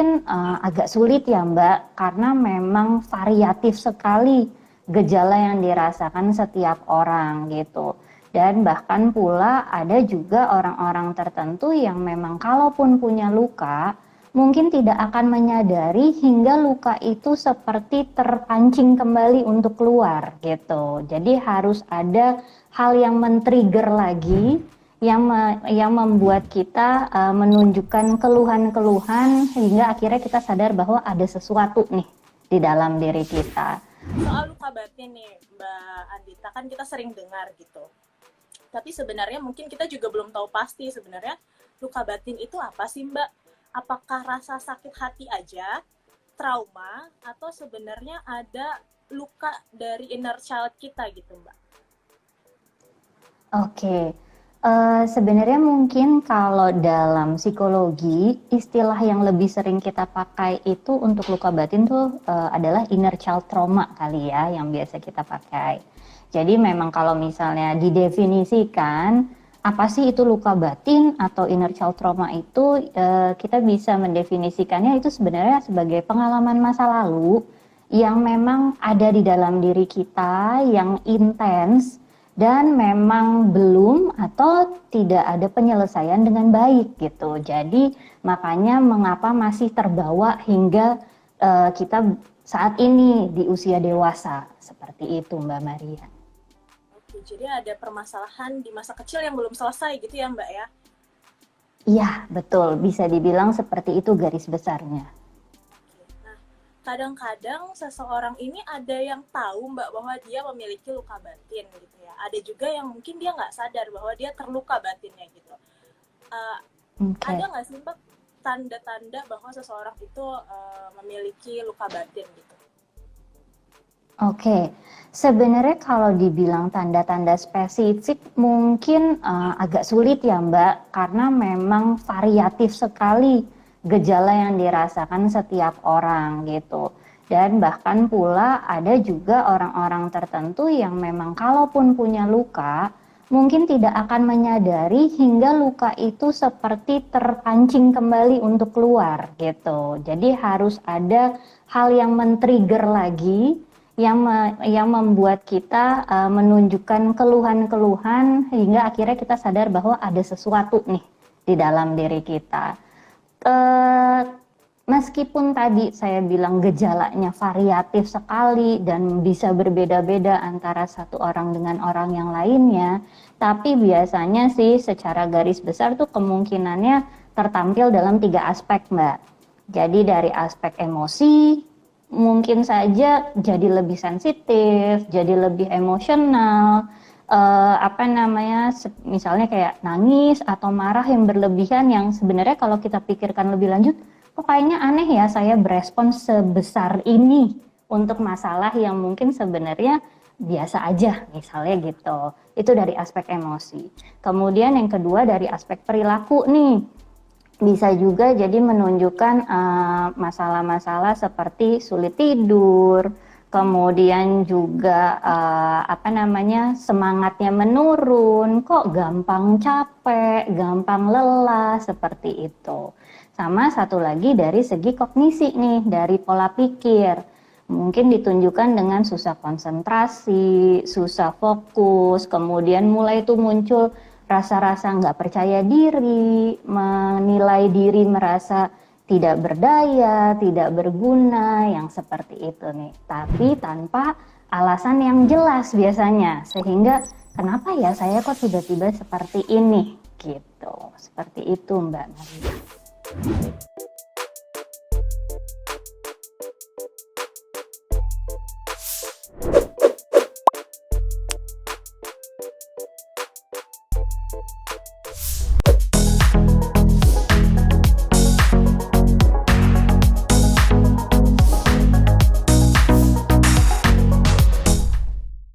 mungkin agak sulit ya Mbak, karena memang variatif sekali gejala yang dirasakan setiap orang gitu. Dan bahkan pula ada juga orang-orang tertentu yang memang kalaupun punya luka, mungkin tidak akan menyadari hingga luka itu seperti terpancing kembali untuk keluar gitu. Jadi harus ada hal yang men-trigger lagi yang membuat kita menunjukkan keluhan-keluhan hingga akhirnya kita sadar bahwa ada sesuatu nih di dalam diri kita. Soal luka batin nih Mbak Andita, kan kita sering dengar gitu. Tapi sebenarnya mungkin kita juga belum tahu pasti sebenarnya luka batin itu apa sih Mbak? Apakah rasa sakit hati aja, trauma, atau sebenarnya ada luka dari inner child kita gitu Mbak? Oke, sebenarnya mungkin kalau dalam psikologi, istilah yang lebih sering kita pakai itu untuk luka batin tuh adalah inner child trauma kali ya, yang biasa kita pakai. Jadi memang kalau misalnya didefinisikan, apa sih itu luka batin atau inner child trauma itu, kita bisa mendefinisikannya itu sebenarnya sebagai pengalaman masa lalu yang memang ada di dalam diri kita, yang intens, dan memang belum atau tidak ada penyelesaian dengan baik gitu. Jadi makanya mengapa masih terbawa hingga kita saat ini di usia dewasa seperti itu Mbak Maria. Oke, jadi ada permasalahan di masa kecil yang belum selesai gitu ya Mbak ya? Iya betul, bisa dibilang seperti itu garis besarnya. Nah, kadang-kadang seseorang ini ada yang tahu Mbak bahwa dia memiliki luka batin gitu ya. Ada juga yang mungkin dia nggak sadar bahwa dia terluka batinnya gitu. Ada nggak sih Mbak tanda-tanda bahwa seseorang itu memiliki luka batin gitu? Oke, sebenarnya kalau dibilang tanda-tanda spesifik mungkin agak sulit ya Mbak, karena memang variatif sekali gejala yang dirasakan setiap orang gitu. Dan bahkan pula ada juga orang-orang tertentu yang memang kalaupun punya luka, mungkin tidak akan menyadari hingga luka itu seperti terpancing kembali untuk keluar gitu. Jadi harus ada hal yang men-trigger lagi yang membuat kita menunjukkan keluhan-keluhan hingga akhirnya kita sadar bahwa ada sesuatu nih di dalam diri kita. Meskipun tadi saya bilang gejalanya variatif sekali dan bisa berbeda-beda antara satu orang dengan orang yang lainnya, tapi biasanya sih secara garis besar tuh kemungkinannya tertampil dalam 3 aspek Mbak. Jadi dari aspek emosi, mungkin saja jadi lebih sensitif, jadi lebih emosional, misalnya kayak nangis atau marah yang berlebihan yang sebenarnya kalau kita pikirkan lebih lanjut, kok kayaknya aneh ya saya berespon sebesar ini untuk masalah yang mungkin sebenarnya biasa aja misalnya gitu. Itu dari aspek emosi. Kemudian yang kedua dari aspek perilaku nih. Bisa juga jadi menunjukkan masalah-masalah seperti sulit tidur, kemudian juga semangatnya menurun, kok gampang capek, gampang lelah, seperti itu. Sama satu lagi dari segi kognisi nih, dari pola pikir. Mungkin ditunjukkan dengan susah konsentrasi, susah fokus, kemudian mulai itu muncul rasa-rasa nggak percaya diri, menilai diri merasa tidak berdaya, tidak berguna, yang seperti itu nih. Tapi tanpa alasan yang jelas biasanya, sehingga kenapa ya saya kok tiba-tiba seperti ini, gitu. Seperti itu Mbak Maria.